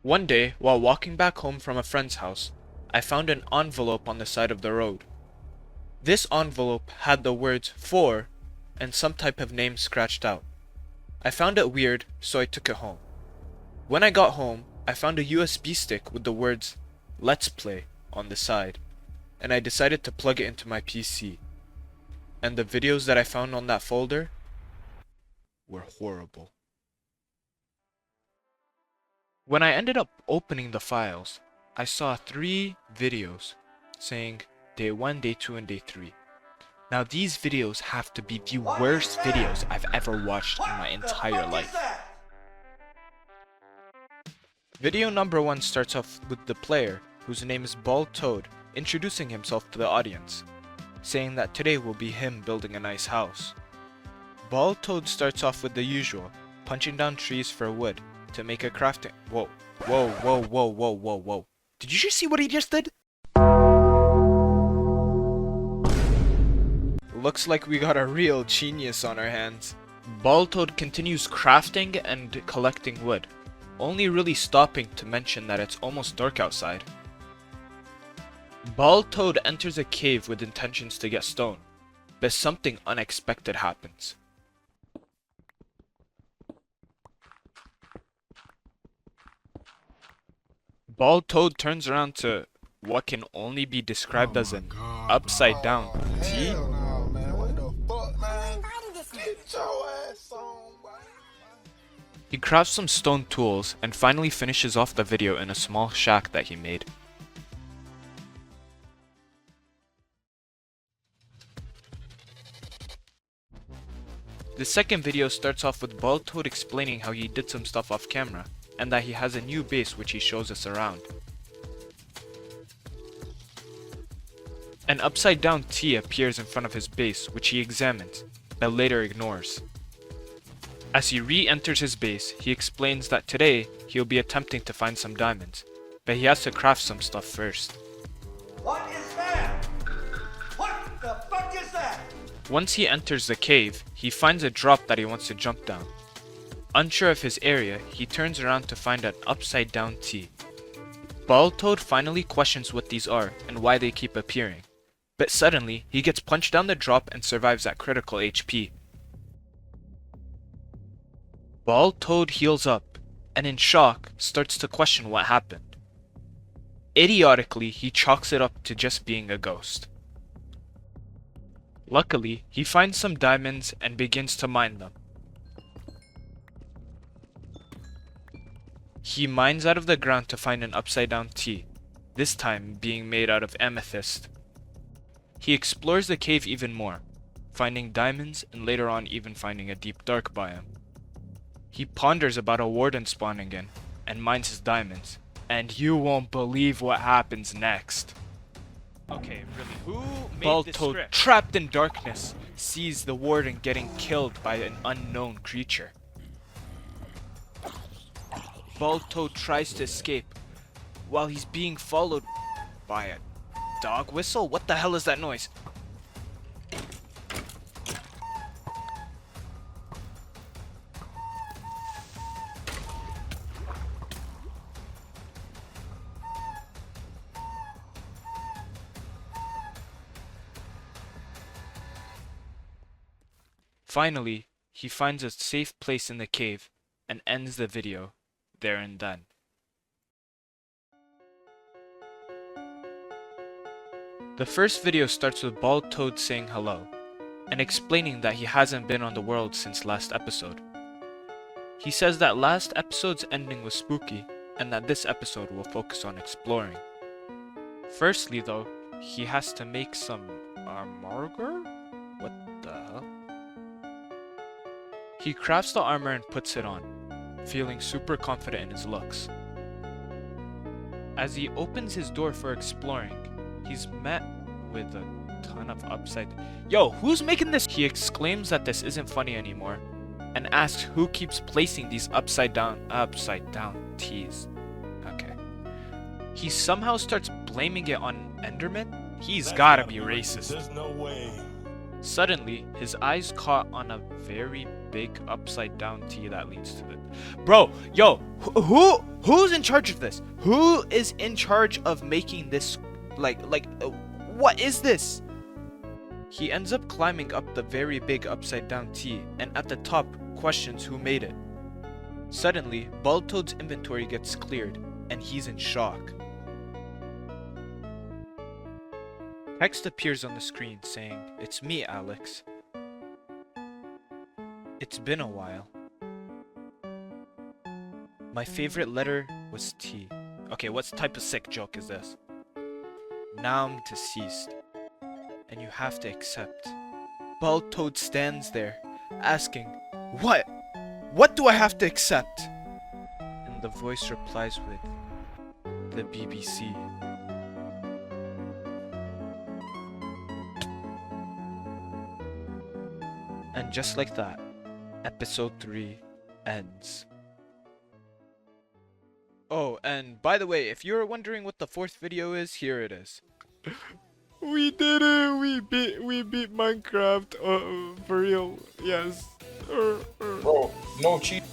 One day, while walking back home from a friend's house, I found an envelope on the side of the road. This envelope had the words "for" and some type of name scratched out. I found it weird, so I took it home. When I got home, I found a USB stick with the words "Let's Play" on the side, and I decided to plug it into my PC. And the videos that I found on that folder were horrible. When I ended up opening the files, I saw 3 videos saying day 1, day 2, and day 3. Now these videos have to be the worst videos I've ever watched in my entire life. Video number 1 starts off with the player, whose name is Bald Toad, introducing himself to the audience, saying that today will be him building a nice house. Bald Toad starts off with the usual, punching down trees for wood to make a crafting. Whoa. Did you just see what he just did? Looks like we got a real genius on our hands. Bald Toad continues crafting and collecting wood, only really stopping to mention that it's almost dark outside. Bald Toad enters a cave with intentions to get stone, but something unexpected happens. Bald Toad turns around to what can only be described as an upside down T. He crafts some stone tools and finally finishes off the video in a small shack that he made. The second video starts off with Bald Toad explaining how he did some stuff off camera, and that he has a new base which he shows us around. An upside down T appears in front of his base which he examines, but later ignores. As he re-enters his base, he explains that today he'll be attempting to find some diamonds, but he has to craft some stuff first. What is that? What the fuck is that? Once he enters the cave, he finds a drop that he wants to jump down. Unsure of his area, he turns around to find an upside down T. Bald Toad finally questions what these are and why they keep appearing, but suddenly he gets punched down the drop and survives at critical HP. Bald Toad heals up, and in shock starts to question what happened. Idiotically, he chalks it up to just being a ghost. Luckily, he finds some diamonds and begins to mine them. He mines out of the ground to find an upside down T, this time being made out of amethyst. He explores the cave even more, finding diamonds and later on even finding a deep dark biome. He ponders about a warden spawning in and mines his diamonds, and you won't believe what happens next. Okay, really, who made Bald this Toad, script? trapped in darkness, sees the warden getting killed by an unknown creature. Bald Toad tries to escape while he's being followed by a dog whistle? What the hell is that noise? Finally, he finds a safe place in the cave and ends the video there and then. The first video starts with Bald Toad saying hello, and explaining that he hasn't been on the world since last episode. He says that last episode's ending was spooky, and that this episode will focus on exploring. Firstly though, he has to make some armor? What the hell? He crafts the armor and puts it on, feeling super confident in his looks. As he opens his door for exploring, he's met with a ton of Yo, who's making this? He exclaims that this isn't funny anymore, and asks who keeps placing these upside down T's. Okay. He somehow starts blaming it on Enderman? He's gotta be racist. There's no way. Suddenly, his eyes caught on a very big upside down T that leads to the... Bro, yo, who's in charge of this? Who is in charge of making this, what is this? He ends up climbing up the very big upside down T, and at the top, questions who made it. Suddenly, Baltoad's inventory gets cleared, and he's in shock. Text appears on the screen saying, "It's me, Alex. It's been a while. My favorite letter was T." Okay, what type of sick joke is this? "Now I'm deceased, and you have to accept." Baltoad stands there, asking, "What? What do I have to accept?" And the voice replies with, "The BBC." And just like that, episode 3 ends. Oh, and by the way, if you're wondering what the 4th video is, here it is. We did it! We beat Minecraft! For real, yes. Bro, no cheat.